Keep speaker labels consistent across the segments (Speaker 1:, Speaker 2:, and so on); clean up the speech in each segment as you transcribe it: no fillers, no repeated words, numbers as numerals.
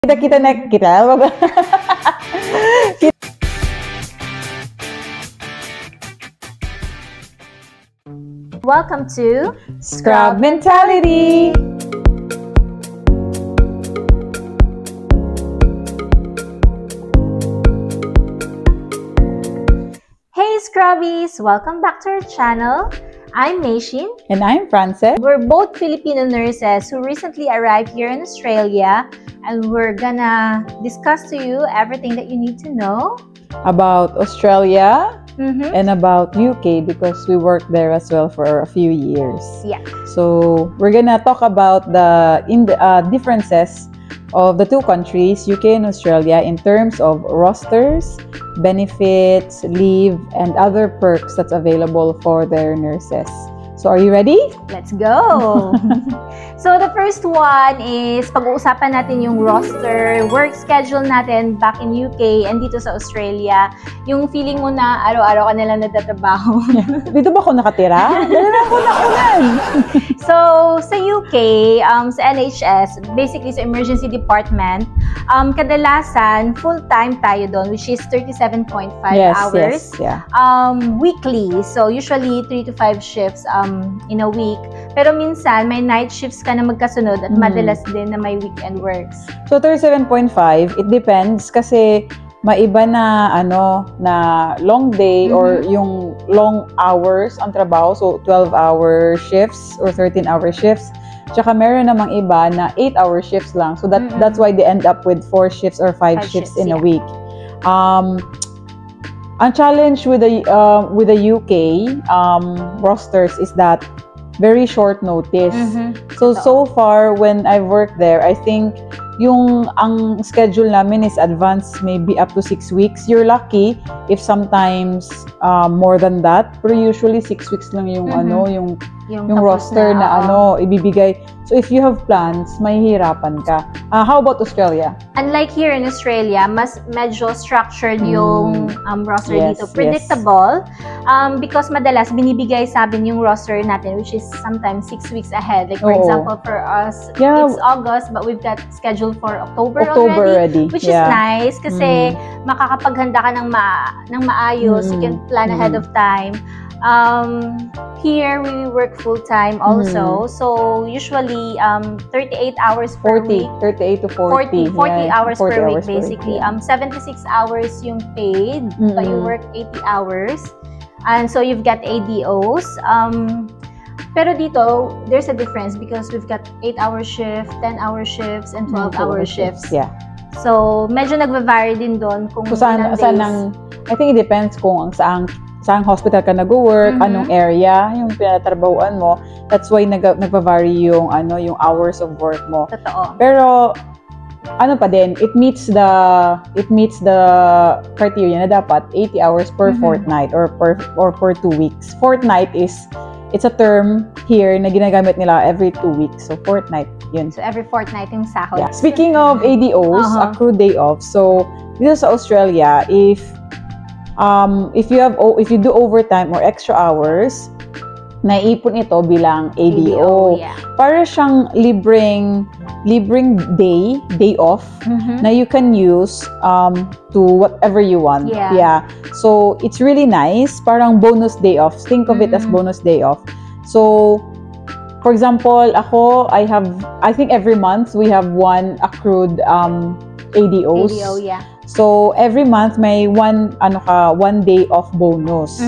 Speaker 1: Kita na kita.
Speaker 2: Welcome to
Speaker 1: Scrub Mentality.
Speaker 2: Hey Scrubbies! Welcome back to our channel. I'm Maishin.
Speaker 1: And I'm Frances.
Speaker 2: We're both Filipino nurses who recently arrived here in Australia, and we're gonna discuss to you everything that you need to know
Speaker 1: About Australia and about UK because we worked there as well for a few years.
Speaker 2: Yeah.
Speaker 1: So we're gonna talk about the differences of the two countries, UK and Australia, in terms of rosters, benefits, leave, and other perks that's available for their nurses. So are you ready?
Speaker 2: Let's go! So the first one is pag-uusapan natin yung roster, work schedule natin back in UK and dito sa Australia. Yung feeling mo na araw-araw ka nalang nagtatrabaho.
Speaker 1: Dito ba ako nakatira? Dala ako nakunan.
Speaker 2: So sa UK, sa NHS, basically sa emergency department, kadalasan full-time tayo doon, which is 37.5 hours.
Speaker 1: Yes, yeah.
Speaker 2: Weekly. So usually 3 to 5 shifts in a week. Pero minsan may night shifts ka na magkasunod at madalas din na may weekend works.
Speaker 1: So 37.5, it depends kasi maiba na na long day or yung long hours ang trabaho, so 12-hour shifts or 13-hour shifts. Tsaka meron namang iba na 8-hour shifts lang. So that's why they end up with 4 shifts or 5 shifts in a week. Ang challenge with the UK rosters is that very short notice. So far when I've worked there, I think ang schedule namin is advanced maybe up to 6 weeks. You're lucky if sometimes more than that, pero usually 6 weeks lang yung yung roster na ibibigay. So if you have plans, mahihirapan ka. How about Australia?
Speaker 2: Unlike here in Australia, mas medyo structured yung roster dito. Predictable. Because madalas binibigay sa amin yung roster natin, which is sometimes 6 weeks ahead. Like for example, for us, it's August, but we've got scheduled for October already. Which is nice kasi makakapaghanda ka ng maayos. You can plan ahead of time. Here we work full-time also. So usually 38 hours per week.
Speaker 1: 38 to 40.
Speaker 2: 40 hours per week basically. 76 hours yung paid, but you work 80 hours. And so you've got ADOs. Pero dito, there's a difference because we've got 8-hour shift, 10-hour shifts, and 12-hour shifts.
Speaker 1: Yeah.
Speaker 2: So medyo nagva-vary din doon kung
Speaker 1: saan I think it depends kung saan hospital ka nag-work, anong area yung pinatrabahuan mo. That's why nagva-vary yung hours of work mo.
Speaker 2: Totoo.
Speaker 1: Pero pa din, it meets the criteria na dapat 80 hours per fortnight or per 2 weeks. Fortnight it's a term here na ginagamit nila every 2 weeks. So fortnight, yun.
Speaker 2: So every fortnight yung sahod.
Speaker 1: Yeah. Speaking of ADOs, accrued day off. So dito sa Australia, if you do overtime or extra hours, naiipon ito bilang ADO. Para siyang libreng day off na you can use to whatever you want. Yeah. So it's really nice, parang bonus day off. Think of it as bonus day off. So for example, I think every month we have one accrued ADOs.
Speaker 2: ADO, yeah.
Speaker 1: So every month may one day off bonus.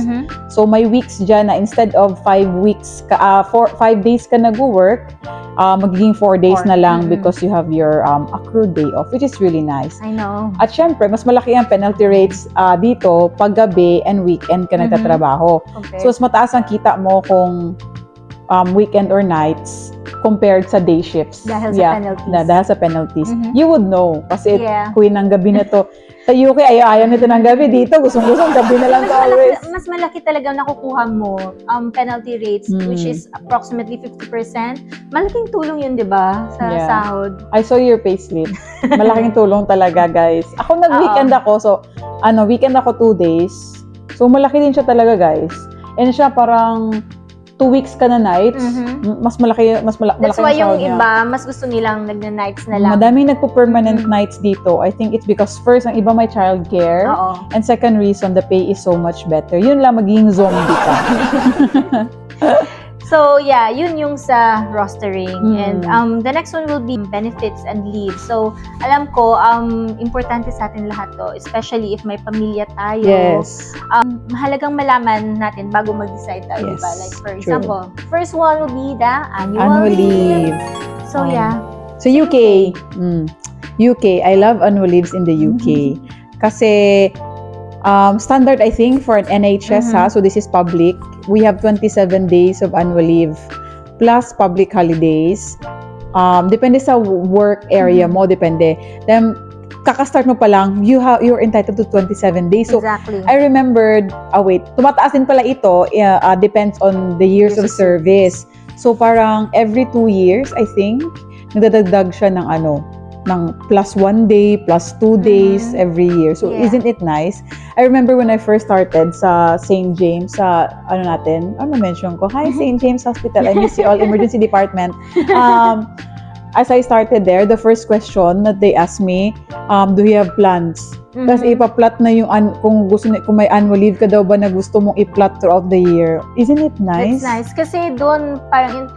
Speaker 1: So may weeks dyan na instead of 5 days ka nag-work, magiging 4 days na lang because you have your accrued day off, which is really nice.
Speaker 2: I know.
Speaker 1: At syempre, mas malaki ang penalty rates dito pag gabi and weekend ka nagtatrabaho. So mas mataas ang kita mo kung weekend or nights compared sa day shifts.
Speaker 2: Dahil sa penalties.
Speaker 1: Dahil sa penalties. You would know. Kasi queen ng gabi na to. Sa UK, ayaw nito ng gabi. Dito, gustong-gustong gabi na lang to always.
Speaker 2: Mas malaki talaga nakukuha mo penalty rates, which is approximately 50%. Malaking tulong yun, di ba? Sa sahod.
Speaker 1: I saw your payslip. Malaking tulong talaga, guys. Ako nag-weekend ako. So, weekend ako 2 days. So, malaki din siya talaga, guys. And siya parang 2 weeks ka na nights, mas malaki
Speaker 2: That's why yung
Speaker 1: niya.
Speaker 2: iba, mas gusto nilang nagna-nights na lang.
Speaker 1: Madaming nagpo-permanent nights dito. I think it's because first, ang iba may childcare. And second reason, the pay is so much better. Yun lang, magiging zombie ka.
Speaker 2: So, yeah, yun yung sa rostering. And the next one will be benefits and leave. So, alam ko, importante sa atin lahat to, especially if may pamilya tayo.
Speaker 1: Yes.
Speaker 2: Mahalagang malaman natin bago mag-decide tayo,
Speaker 1: Yes,
Speaker 2: diba? Like, for example, first one will be the
Speaker 1: Annual leave.
Speaker 2: So, yeah.
Speaker 1: So, UK. UK. I love annual leaves in the UK. Kasi, standard, I think, for an NHS, so this is public. We have 27 days of annual leave plus public holidays. Depende sa work area mo, depende. Then, kaka-start mo pa lang, you're entitled to 27 days. So,
Speaker 2: Exactly.
Speaker 1: I remembered, tumataas din pala ito, depends on the years of service. So, parang every 2 years, I think, nagdadagdag siya ng ng plus 1 day, plus 2 days every year. So, isn't it nice? I remember when I first started sa St. James, sa, mention ko, hi, St. James Hospital, I miss you all, emergency department. As I started there, the first question that they asked me, do you have plans? Tapos ipa-plot na yung, kung may annual leave ka daw ba na gusto mong i-plot throughout the year. Isn't it nice?
Speaker 2: It's nice. Kasi doon, parang,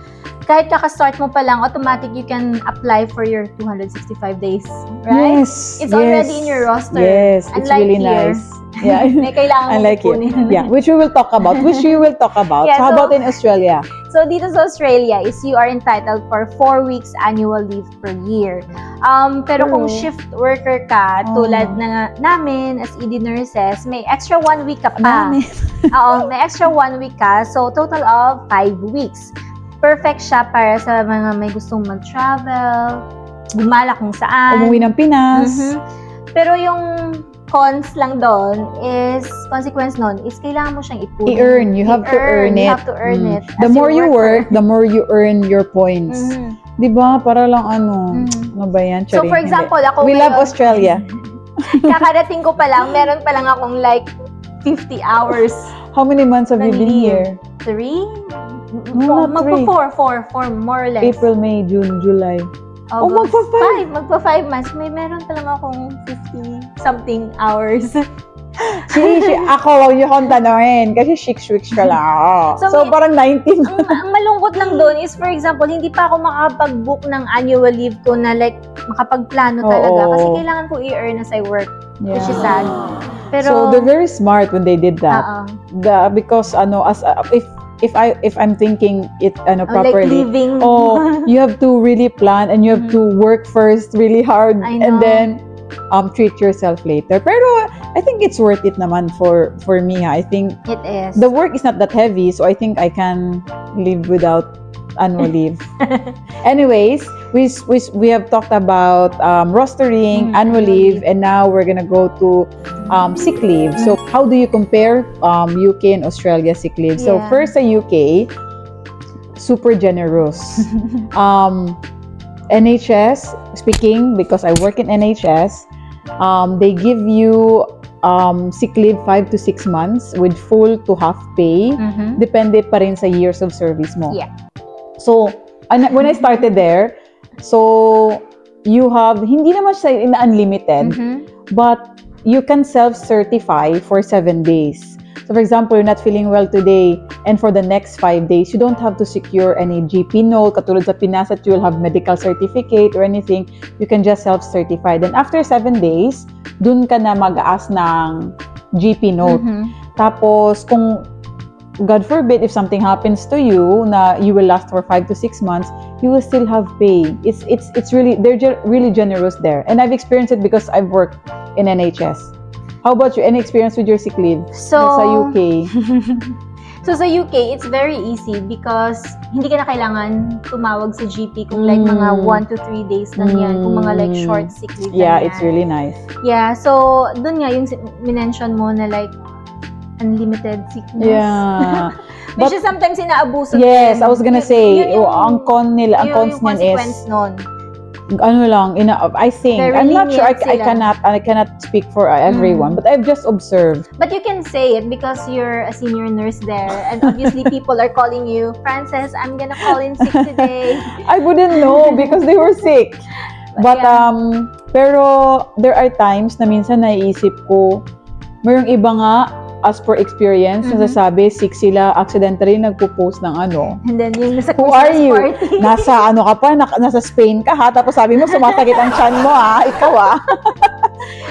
Speaker 2: kahit kaka-start mo pa lang, automatic you can apply for your 265 days, right?
Speaker 1: Yes.
Speaker 2: It's already in your roster.
Speaker 1: Yes, it's really
Speaker 2: here,
Speaker 1: nice. Yeah.
Speaker 2: May kailangan
Speaker 1: I like it.
Speaker 2: kunin.
Speaker 1: Yeah, which we will talk about.
Speaker 2: Yeah,
Speaker 1: So, how about in Australia?
Speaker 2: So, dito sa Australia is you are entitled for 4 weeks annual leave per year. Pero kung shift worker ka, tulad na namin as ED nurses, may extra 1 week ka pa. May extra 1 week ka. So, total of 5 weeks. Perfect siya para sa mga may gustong mag-travel, gumala kung saan.
Speaker 1: Umuwi ng Pinas.
Speaker 2: Pero yung cons lang doon is, consequence nun is kailangan mo siyang ipunin.
Speaker 1: I-earn. You have to earn it.
Speaker 2: You have to earn it.
Speaker 1: The more you work, the more you earn your points. Diba? Para lang ano ba yan?
Speaker 2: So, for example, ako
Speaker 1: we love Australia.
Speaker 2: Kakarating ko pa lang, meron pa lang akong like 50 hours.
Speaker 1: How many months have you been here?
Speaker 2: 3?
Speaker 1: No, not 3.
Speaker 2: Four, more or less.
Speaker 1: April, May, June, July.
Speaker 2: Magpa-5. Magpa-5 months. Meron pa lang akong 50-something hours.
Speaker 1: Ako, wag niyo akong tanongin. Kasi shik-shik ka lang ako. So parang 19.
Speaker 2: ang malungkot lang doon is, for example, hindi pa ako makapag-book ng annual leave ko na like, makapagplano talaga. Kasi kailangan ko i-earn as I work. Which is sad. Pero,
Speaker 1: so they're very smart when they did that. Because if I'm thinking it properly,
Speaker 2: like leaving.
Speaker 1: You have to really plan and you have to work first really hard and then treat yourself later. Pero I think it's worth it naman for me. I think
Speaker 2: it is.
Speaker 1: The work is not that heavy, so I think I can live without annual leave. Anyways, we have talked about rostering, annual leave, and now we're gonna go to sick leave. So how do you compare UK and Australia sick leave? So first sa UK, super generous. NHS, speaking, because I work in NHS, they give you sick leave 5 to 6 months with full to half pay. Depende pa rin sa years of service mo.
Speaker 2: Yeah.
Speaker 1: So, when I started there, so you have, hindi naman siya unlimited, but you can self-certify for 7 days. So, for example, you're not feeling well today, and for the next 5 days, you don't have to secure any GP note, katulad sa Pinas that you will have medical certificate or anything. You can just self-certify. Then, after 7 days, dun ka na mag-ask ng GP note. Tapos, kung God forbid, if something happens to you, na you will last for 5 to 6 months, you will still have pay. It's really, they're really generous there. And I've experienced it because I've worked in NHS. How about you? Any experience with your sick leave?
Speaker 2: So,
Speaker 1: sa UK?
Speaker 2: So, sa UK, it's very easy because hindi ka na kailangan tumawag sa GP kung like mga 1 to 3 days lang yan. Kung mga like short sick leave
Speaker 1: Yeah,
Speaker 2: lang
Speaker 1: it's really nice.
Speaker 2: Yeah, so dun nga yung minention mo na like unlimited sickness.
Speaker 1: Yeah.
Speaker 2: Which is sometimes inaabuso.
Speaker 1: Yes, I was gonna say, ang cons niyan is, ano lang, I think,
Speaker 2: Very
Speaker 1: I'm not sure,
Speaker 2: lenient
Speaker 1: I cannot speak for everyone, but I've just observed.
Speaker 2: But you can say it because you're a senior nurse there, and obviously people are calling you, Frances, I'm gonna call in sick today.
Speaker 1: I wouldn't know because they were sick. But pero there are times na minsan naiisip ko, mayroong iba nga, as per experience, nasasabi, sick sila, accidentally nagpo-post ng ano.
Speaker 2: And then yung nasa
Speaker 1: Who are you?
Speaker 2: party.
Speaker 1: Nasa ano ka pa, nasa Spain ka ha, tapos sabi mo, sumasakit ang tiyan mo ha, ikaw ha.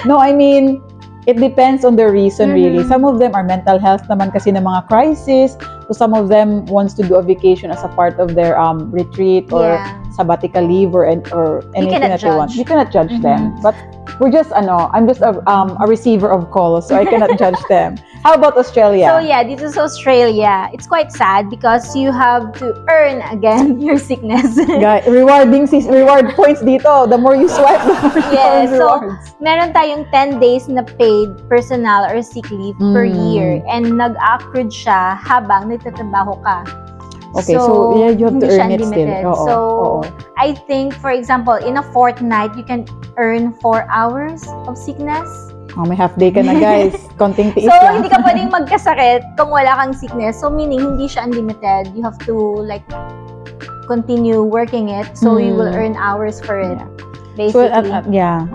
Speaker 1: No, I mean, it depends on the reason really. Some of them are mental health naman kasi ng mga crisis. So some of them wants to do a vacation as a part of their retreat or sabbatical leave or anything that they want. You cannot judge them. But we're just I'm just a receiver of calls, so I cannot judge them. How about Australia?
Speaker 2: So yeah, this is Australia. It's quite sad because you have to earn again your sickness.
Speaker 1: Reward points dito. The more you swipe, the more you earn rewards.
Speaker 2: So meron tayong 10 days na paid personal or sick leave per year, and nag-accrued siya habang nagtatrabaho ka.
Speaker 1: Okay, so yeah, you have to earn it still.
Speaker 2: So I think, for example, in a fortnight, you can earn 4 hours of sickness.
Speaker 1: May half day ka na, guys. Konting tiis
Speaker 2: so,
Speaker 1: lang.
Speaker 2: Hindi ka pwedeng magkasakit kung wala kang sickness. So, meaning, hindi siya unlimited. You have to, like, continue working it. So, you will earn hours for it. Basically.
Speaker 1: So,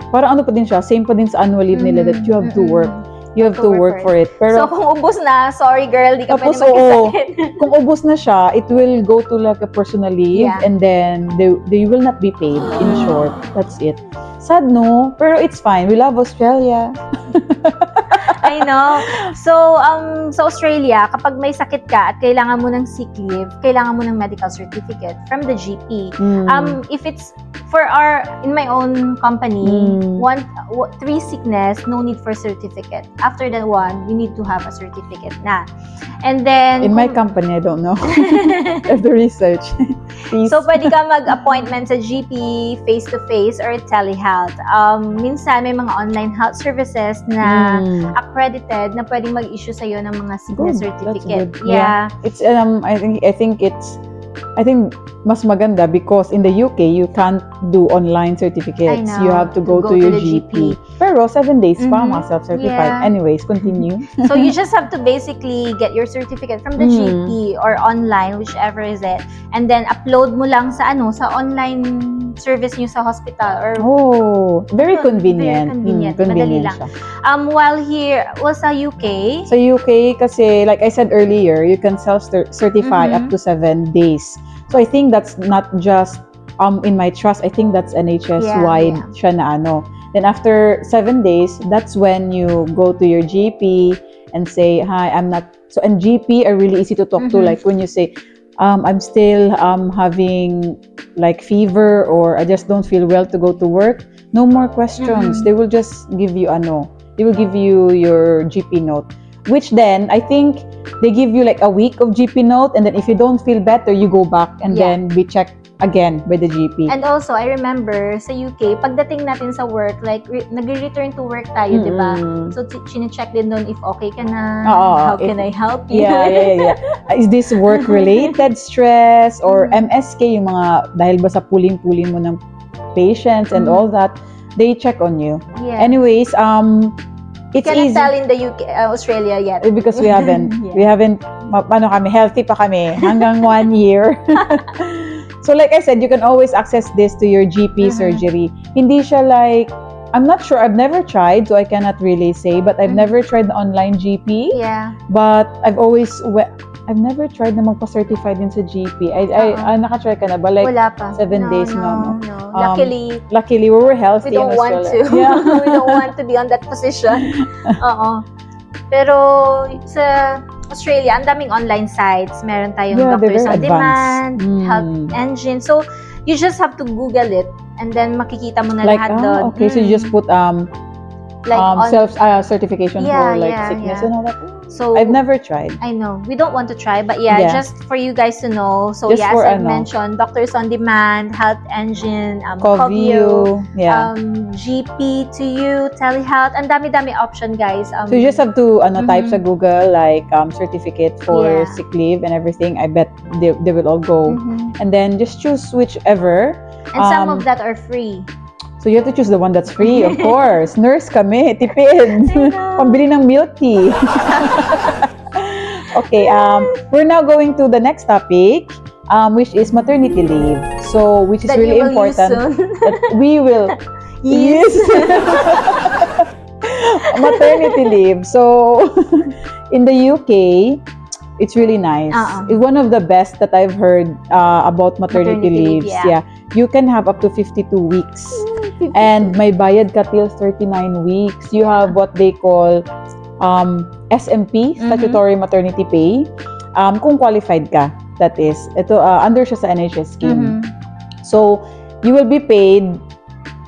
Speaker 1: parang ano pa din siya. Same pa din sa annual leave nila that you have to work. You have to work for it. Pero,
Speaker 2: so, kung ubos na, sorry girl, di ka pwede magkasakit.
Speaker 1: Kung ubos na siya, it will go to like a personal leave and then they will not be paid, in short. That's it. Sad, no? Pero it's fine. We love Australia.
Speaker 2: I know. So, sa Australia, kapag may sakit ka at kailangan mo ng sick leave, kailangan mo ng medical certificate from the GP. If it's in my own company, 3 sickness, no need for certificate. After that one, you need to have a certificate na. And then,
Speaker 1: in my company, I don't know. Have the research.
Speaker 2: So, pwede ka mag-appointment sa GP face-to-face or telehealth. Minsan, may mga online health services na accredited na pwedeng mag-issue sa'yo ng mga sickness certificate.
Speaker 1: Yeah. It's I think mas maganda because in the UK you can't do online certificates. You have to go to your GP. Pero 7 days pa self-certified. Anyways, continue.
Speaker 2: So you just have to basically get your certificate from the GP or online, whichever is it, and then upload mo lang sa sa online service nyo sa hospital or
Speaker 1: very convenient.
Speaker 2: Madali lang. While sa UK,
Speaker 1: kasi like I said earlier, you can self-certify up to 7 days. So I think that's not just in my trust. I think that's NHS wide siya na Then after 7 days, that's when you go to your GP and say, "Hi, I'm not." So and GP are really easy to talk to. Like when you say, "I'm still having like fever," or "I just don't feel well to go to work." No more questions. They will just give you They will give you your GP note. Which then, I think, they give you like a week of GP note, and then if you don't feel better, you go back and then be checked again by the GP.
Speaker 2: And also, I remember sa UK, pagdating natin sa work, like nag-return to work tayo, di ba? So, chine-check din doon if okay ka na, how can I help you?
Speaker 1: Yeah. Is this work-related stress or MSK, yung mga, dahil ba sa puling-puling mo ng patients and all that, they check on you. Anyways, it's
Speaker 2: easy. Tell in the UK, Australia yet.
Speaker 1: Because we haven't. We haven't, healthy pa kami hanggang 1 year. So like I said, you can always access this to your GP surgery. Hindi siya like, I'm not sure, I've never tried, so I cannot really say, but I've never tried the online GP.
Speaker 2: Yeah.
Speaker 1: But I've never tried na magpa-certify din sa GP. Naka-try ka na ba? Like,
Speaker 2: wala pa.
Speaker 1: 7 days, no.
Speaker 2: Luckily,
Speaker 1: we were healthy.
Speaker 2: We don't want to.
Speaker 1: Yeah.
Speaker 2: We don't want to be on that position. Pero sa Australia, ang daming online sites. Meron tayong Doctors on Demand, Health Engine. So, you just have to Google it and then makikita mo na lahat doon.
Speaker 1: Okay, so you just put self-certification for sickness and all that.
Speaker 2: So
Speaker 1: I've never tried.
Speaker 2: I know. We don't want to try, but just for you guys to know. So
Speaker 1: just
Speaker 2: as I mentioned, Doctors on Demand, Health Engine, Covio, GP to you, telehealth, and dami-dami option, guys.
Speaker 1: So you just have to type sa Google like certificate for sick leave and everything. I bet they will all go. And then just choose whichever.
Speaker 2: And some of that are free.
Speaker 1: So you have to choose the one that's free, of course. Nurse kami, tipid. Pambili ng milk tea. Okay, we're now going to the next topic, which is maternity leave. So, which is
Speaker 2: that
Speaker 1: really important that we will use maternity leave. So, in the UK, it's really nice. It's one of the best that I've heard about maternity leaves. Yeah. You can have up to 52 weeks. And may bayad ka till 39 weeks. You have what they call SMP, statutory maternity pay. Kung qualified ka, that is. Ito, under siya sa NHS scheme. So, you will be paid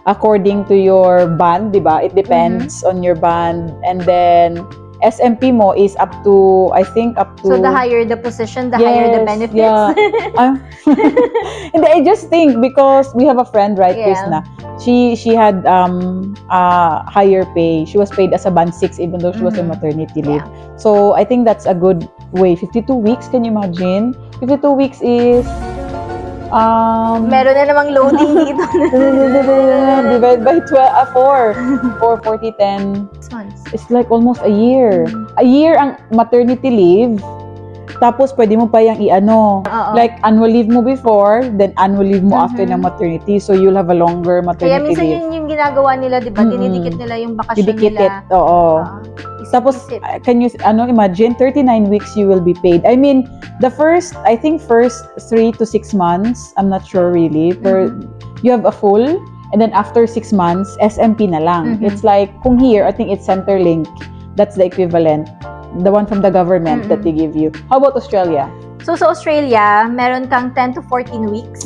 Speaker 1: according to your band, di ba? It depends on your band. And then, SMP mo is up to, I think, up to...
Speaker 2: So, the higher the position, the higher the benefits?
Speaker 1: Yeah. And I just think, because we have a friend, right, Krishna? She had higher pay. She was paid as a band 6 even though she was on maternity leave. So, I think that's a good way. 52 weeks, can you imagine? 52 weeks is...
Speaker 2: meron na namang loading dito.
Speaker 1: Divide by 4. 40, 10.
Speaker 2: 6 months.
Speaker 1: It's like almost a year. A year ang maternity leave. Tapos, pwede mo pa yung i-ano. Like, annual leave mo before, then annual leave mo after ng maternity. So, you'll have a longer maternity leave.
Speaker 2: Kaya minsan yun yung ginagawa nila, di ba? Dinidikit nila yung bakasyon nila.
Speaker 1: Oo. Tapos, can you, imagine, 39 weeks you will be paid. I mean, I think first 3 to 6 months, I'm not sure really, but you have a full, and then after 6 months, SMP na lang. It's like, kung here, I think it's Centrelink. That's the equivalent. The one from the government that they give you. How about Australia?
Speaker 2: So, sa Australia, meron kang 10 to 14 weeks.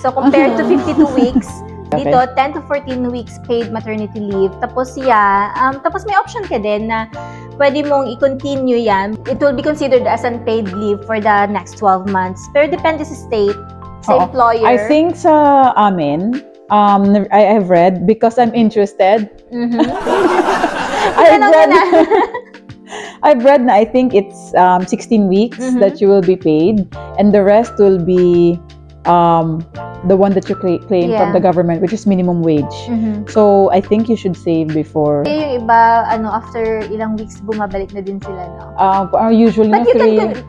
Speaker 2: So, compared to 52 weeks, dito, 10 to 14 weeks paid maternity leave. Tapos tapos may option ka din na pwede mong i-continue yan. It will be considered as unpaid leave for the next 12 months. Pero depende sa state, sa employer.
Speaker 1: I think sa amin, I have read, because I'm interested. I've read na I think it's 16 weeks that you will be paid, and the rest will be the one that you claim from the government, which is minimum wage. So, I think you should save before.
Speaker 2: Yung iba, after ilang weeks, bumabalik na din sila, no?
Speaker 1: Usually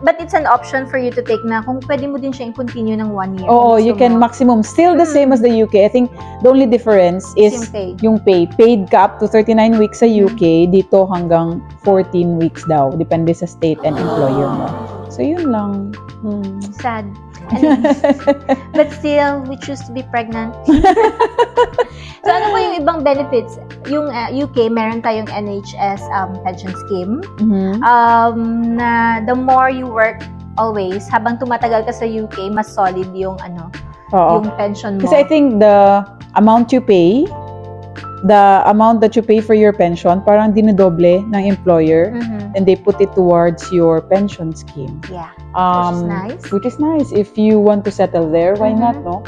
Speaker 2: but it's an option for you to take na kung pwede mo din siya i-continue ng 1 year.
Speaker 1: Oh, you can maximum. Still the same as the UK. I think the only difference is yung pay. Paid ka up to 39 weeks sa UK, dito hanggang 14 weeks daw. Depende sa state and employer mo. So, yun lang.
Speaker 2: Sad. But still, we choose to be pregnant. So, ano ba yung ibang benefits? Yung UK, meron tayong NHS pension scheme. Na the more you work always, habang tumatagal ka sa UK, mas solid yung yung pension mo.
Speaker 1: Kasi I think the amount you pay, the amount that you pay for your pension, parang dinidoble ng employer, and they put it towards your pension scheme.
Speaker 2: Yeah.
Speaker 1: Which is nice. If you want to settle there, why not, no?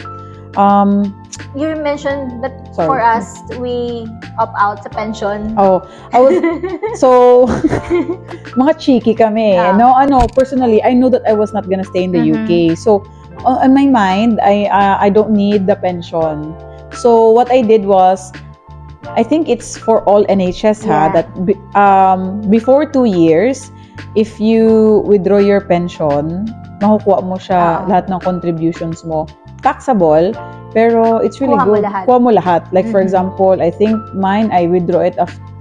Speaker 2: You mentioned that for us, we opt out sa pension.
Speaker 1: So, mga cheeky kami. No, personally, I know that I was not gonna stay in the UK. So, in my mind, I don't need the pension. So, what I did was, I think it's for all NHS that before 2 years, if you withdraw your pension, makukuha mo siya lahat ng contributions mo. Taxable, pero it's really good. Kuha mo lahat. Like for example, I think mine, I withdraw it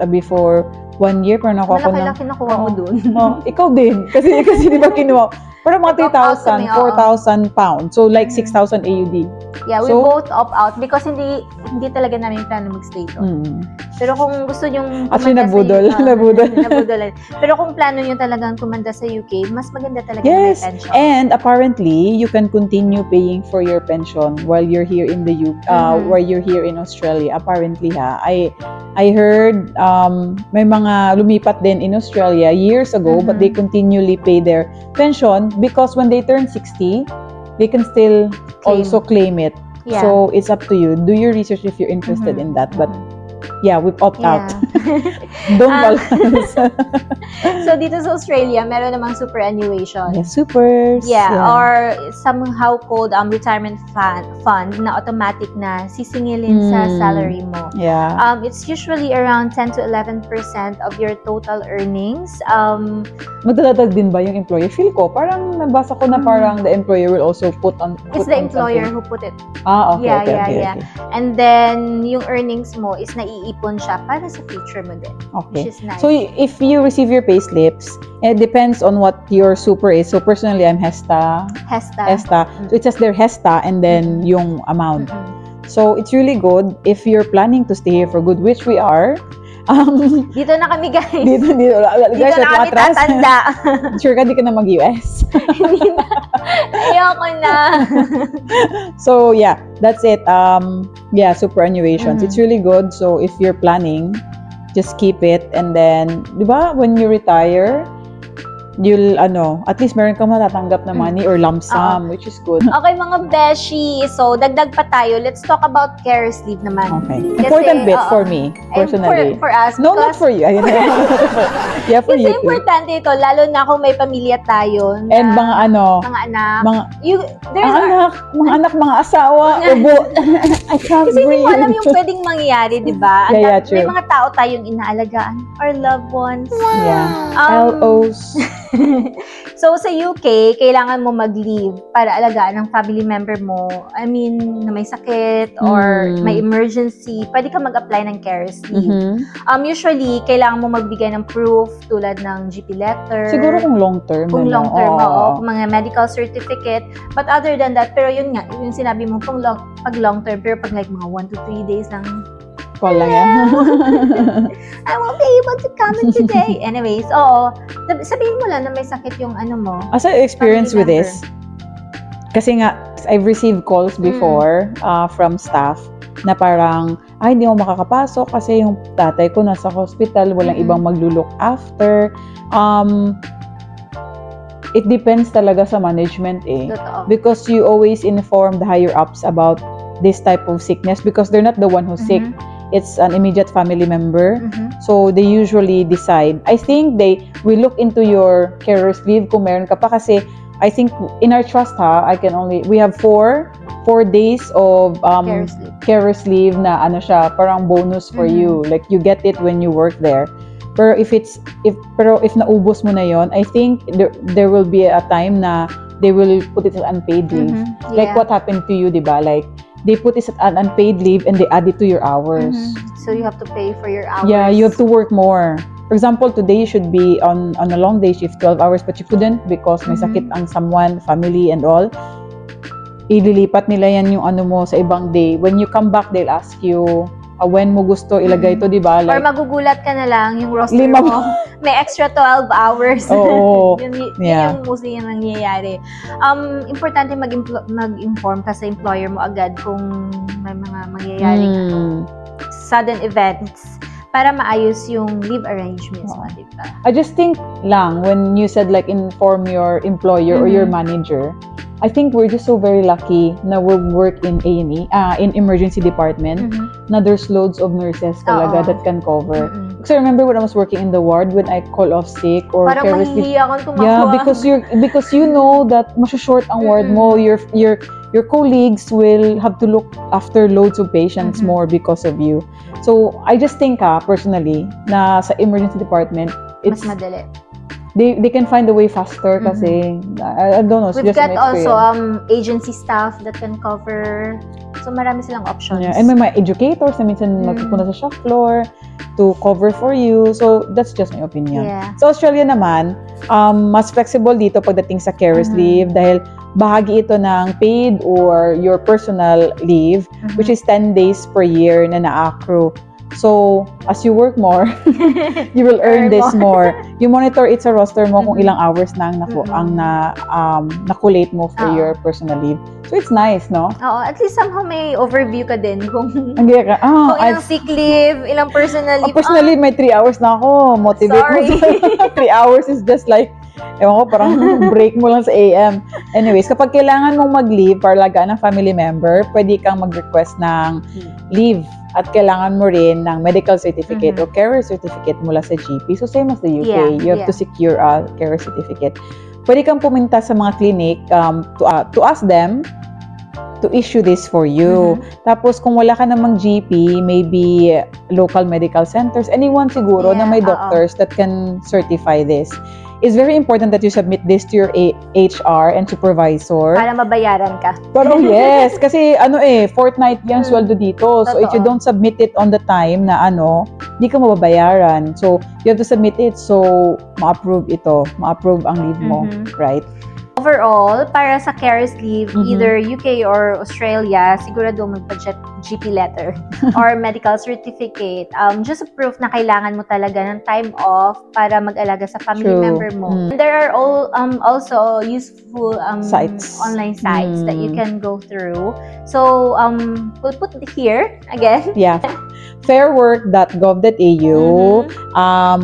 Speaker 1: before 1 year, pero nakuha ko
Speaker 2: Malaki-laki nakuha mo dun.
Speaker 1: Ikaw din. Kasi di ba kinuha? Pero mga 3,000, 4,000 pounds. So like 6,000 AUD.
Speaker 2: Yeah, we both opt out because hindi talaga namin plano mag-stay doon. Pero kung gusto nyong
Speaker 1: kumanda nabudol.
Speaker 2: Pero kung plano nyo talagang kumanda sa UK, mas maganda talaga na may pension.
Speaker 1: And apparently, you can continue paying for your pension while you're here in the UK, while you're here in Australia. Apparently, I heard may mga lumipat din in Australia years ago, but they continually pay their pension because when they turn 60, they can still also claim it. Yeah. So it's up to you. Do your research if you're interested in that. But yeah, we opt out. Don't call us.
Speaker 2: So, dito sa Australia, meron namang superannuation.
Speaker 1: Yeah, supers.
Speaker 2: Yeah, or somehow called retirement fund na automatic na sisingilin sa salary mo.
Speaker 1: Yeah.
Speaker 2: It's usually around 10 to 11% of your total earnings.
Speaker 1: Magdadagdag din ba yung employer? Feel ko, parang nabasa ko na parang the employer will also put
Speaker 2: it's the employer who put it.
Speaker 1: Okay.
Speaker 2: Yeah. And then, yung earnings mo is naiipon siya para sa future mo din.
Speaker 1: Okay.
Speaker 2: Which is nice.
Speaker 1: So, if you receive your pay slips, it depends on what your super is. So, personally, I'm HESTA. So, it says their HESTA and then yung amount. So, it's really good if you're planning to stay here for good, which we are.
Speaker 2: Dito na kami, guys.
Speaker 1: Dito
Speaker 2: dito
Speaker 1: guys,
Speaker 2: na kami tatanda.
Speaker 1: Sure ka, di ka na mag-US.
Speaker 2: Hindi na. Ayoko na.
Speaker 1: So, yeah, that's it. Yeah, superannuations. It's really good. So, if you're planning, just keep it. And then, di ba, when you retire, you'll, at least meron kang matatanggap na money or lump sum, which is good.
Speaker 2: Okay, mga beshi. So, dagdag pa tayo. Let's talk about carer's leave naman.
Speaker 1: Okay. Important bit for me, personally.
Speaker 2: For us.
Speaker 1: No, not for you. Yeah, for you
Speaker 2: too. Kasi importante ito, lalo na kung may pamilya tayo. Na,
Speaker 1: and mga
Speaker 2: anak.
Speaker 1: Mga anak, mga asawa, ubo. I can't
Speaker 2: kasi
Speaker 1: breathe.
Speaker 2: hindi mo alam yung pwedeng mangyayari, di ba?
Speaker 1: Yeah, true.
Speaker 2: May mga tao tayong inaalagaan. Our loved ones.
Speaker 1: Yeah. LOs.
Speaker 2: So, sa UK, kailangan mo mag-leave para alagaan ng family member mo. I mean, na may sakit or may emergency, pwede ka mag-apply ng carer's leave. Usually, kailangan mo magbigay ng proof tulad ng GP letter.
Speaker 1: Siguro kung long-term.
Speaker 2: Kung long-term, kung mga medical certificate. But other than that, pero yun nga, yung sinabi mo, pag long-term, pero pag like mga 1 to 3 days lang,
Speaker 1: call lang yan.
Speaker 2: I won't be able to come in today. Anyways, sabihin mo lang na may sakit yung mo.
Speaker 1: As I experience with this, kasi nga, I've received calls before from staff na parang, hindi mo makakapasok kasi yung tatay ko nasa hospital, walang ibang maglulook after. It depends talaga sa management
Speaker 2: Totoo.
Speaker 1: because you always inform the higher ups about this type of sickness because they're not the one who's sick. It's an immediate family member. So, they usually decide. I think we look into your carer's leave kung meron ka pa kasi I think in our trust we have 4 days of carer's leave na siya, parang bonus for you. Like, you get it when you work there. Pero if naubos mo na yon, I think there will be a time na they will put it as unpaid leave. Like what happened to you, diba? Like, they put it as an unpaid leave and they add it to your hours.
Speaker 2: So you have to pay for your hours.
Speaker 1: Yeah, you have to work more. For example, today you should be on a long day shift, 12 hours, but you couldn't because may sakit ang someone, family and all. Ililipat nila yan yung mo sa ibang day. When you come back, they'll ask you, when mo gusto ilagay ito, di ba? Like,
Speaker 2: or magugulat ka na lang yung roster mo. May extra 12 hours.
Speaker 1: Oo.
Speaker 2: Yun yung mostly yung nangyayari. Importante mag-inform ka sa employer mo agad kung may mga mangyayaring sudden events para maayos yung leave arrangements mo, di ba?
Speaker 1: I just think lang, when you said like inform your employer or your manager, I think we're just so very lucky na we work in A&E, in emergency department, na there's loads of nurses talaga that can cover. Because I remember when I was working in the ward, when I call off sick or
Speaker 2: parang mahihiya akong tumakbo.
Speaker 1: Yeah, because you know that short ang ward mo, your colleagues will have to look after loads of patients more because of you. So I just think personally na sa emergency department, it's
Speaker 2: mas madali.
Speaker 1: They can find a way faster kasi I don't know.
Speaker 2: We've got also agency staff that can cover. So marami silang options.
Speaker 1: Yeah, and may mga educators na minsan magpupunta sa shop floor to cover for you. So that's just my opinion.
Speaker 2: Yeah.
Speaker 1: Sa Australia naman, mas flexible dito pagdating sa carer's leave dahil bahagi ito ng paid or your personal leave, which is 10 days per year na na-accrue. So, as you work more, you will earn this more. You monitor it sa roster mo kung ilang hours na ang nakulate mo for your personal leave. So, it's nice, no?
Speaker 2: Oo, at least somehow may overview ka din kung
Speaker 1: ilang
Speaker 2: sick leave, ilang personal leave.
Speaker 1: Personally, may 3 hours na ako. Motivate mo. 3 hours is just like, ewan ko, parang break mo lang sa AM. Anyways, kapag kailangan mong mag-leave para lagaan ng family member, pwede kang mag-request ng leave at kailangan mo rin ng medical certificate o carer certificate mula sa GP. So, same as the UK, you have to secure a carer certificate. Pwede kang pumunta sa mga clinic to ask them to issue this for you. Tapos, kung wala ka namang GP, maybe local medical centers, anyone siguro na may doctors that can certify this. It's very important that you submit this to your HR and supervisor.
Speaker 2: Para mabayaran ka.
Speaker 1: Pero yes, kasi fortnight yung sweldo dito. So if you don't submit it on the time na di ka mababayaran. So you have to submit it so ma-approve ang leave mo, right?
Speaker 2: Overall, para sa carers leave, either UK or Australia, sigurado magpa-GP letter or medical certificate. Just a proof na kailangan mo talaga ng time off para mag-alaga sa family member mo. And there are also useful
Speaker 1: sites.
Speaker 2: Online sites that you can go through. So, we'll put it here again.
Speaker 1: Yeah. fairwork.gov.au,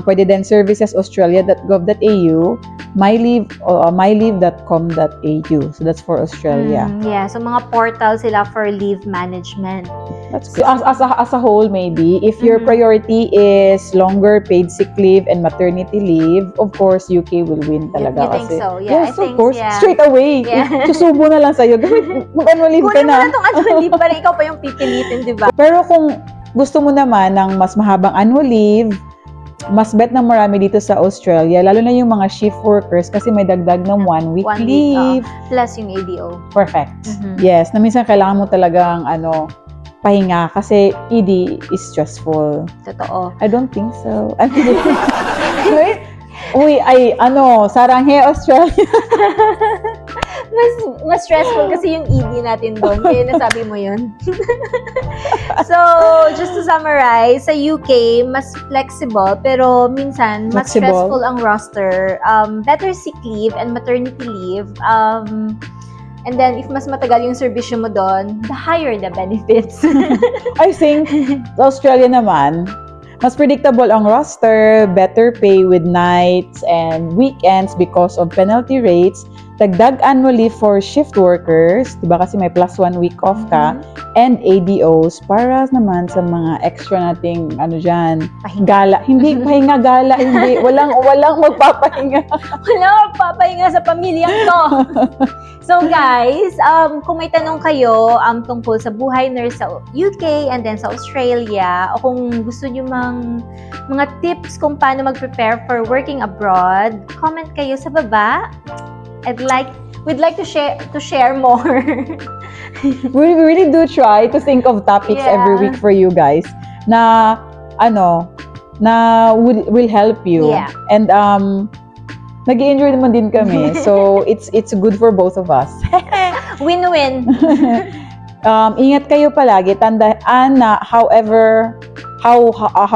Speaker 1: pwede din servicesaustralia.gov.au, myleave.com.au. So that's for Australia.
Speaker 2: Yeah, so mga portal sila for leave management.
Speaker 1: That's good. As a whole, maybe, if your priority is longer paid sick leave and maternity leave, of course, UK will win talaga.
Speaker 2: You think so? Yeah,
Speaker 1: yes, of course. Yeah. Straight away. Yeah. Susubo na lang sa'yo. Mag-annual leave ka na.
Speaker 2: Kunin mo na itong annual leave para ikaw pa yung pipilitin, di ba?
Speaker 1: Pero kung gusto mo naman ng mas mahabang annual leave, mas bet ng marami dito sa Australia, lalo na yung mga shift workers kasi may dagdag ng 1 week leave.
Speaker 2: Plus yung ADO.
Speaker 1: Perfect. Yes, na minsan kailangan mo talagang pahinga kasi ED is stressful.
Speaker 2: Totoo.
Speaker 1: I don't think so. I'm kidding. Uy, saranghe Australia.
Speaker 2: mas stressful kasi yung ED natin doon. Kaya nasabi mo yun. So, just to summarize, sa UK, mas flexible, pero minsan, mas stressful ang roster. Better sick leave and maternity leave. And then, if mas matagal yung servisyo mo doon, the higher the benefits.
Speaker 1: I think, sa Australia naman, mas predictable ang roster, better pay with nights and weekends because of penalty rates, dagdag annual leave for shift workers, diba kasi may plus 1 week off ka, and ADOs para naman sa mga extra nating gala. Hindi pahinga, gala, hindi. Walang magpapahinga.
Speaker 2: Walang magpapahinga sa pamilyang to. So guys, kung may tanong kayo tungkol sa buhay nurse sa UK and then sa Australia, o kung gusto nyo mga tips kung paano mag-prepare for working abroad, comment kayo sa baba. We'd like to share more.
Speaker 1: We really do try to think of topics every week for you guys na will help you.
Speaker 2: Yeah.
Speaker 1: And nag-i-enjoy naman din kami. So it's good for both of us.
Speaker 2: Win-win.
Speaker 1: Ingat kayo palagi. Tandaan na however how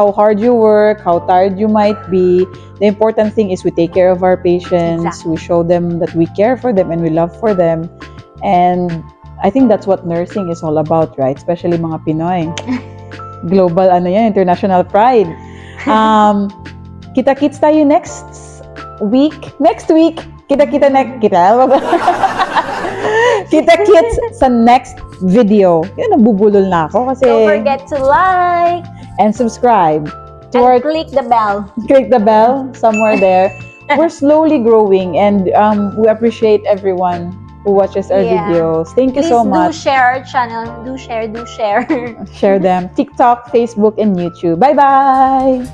Speaker 1: hard you work, how tired you might be, the important thing is we take care of our patients.
Speaker 2: Exactly.
Speaker 1: We show them that we care for them and we love for them. And I think that's what nursing is all about, right? Especially mga Pinoy. Global, international pride. Kita-kits tayo next week. Kita-kits sa next video. Yun, nabubulol na ako kasi...
Speaker 2: Don't forget to like
Speaker 1: and subscribe.
Speaker 2: And click the bell.
Speaker 1: Click the bell somewhere there. We're slowly growing and we appreciate everyone who watches our videos. Thank you so much.
Speaker 2: Please do share our channel. Do share.
Speaker 1: Share them. TikTok, Facebook, and YouTube. Bye-bye!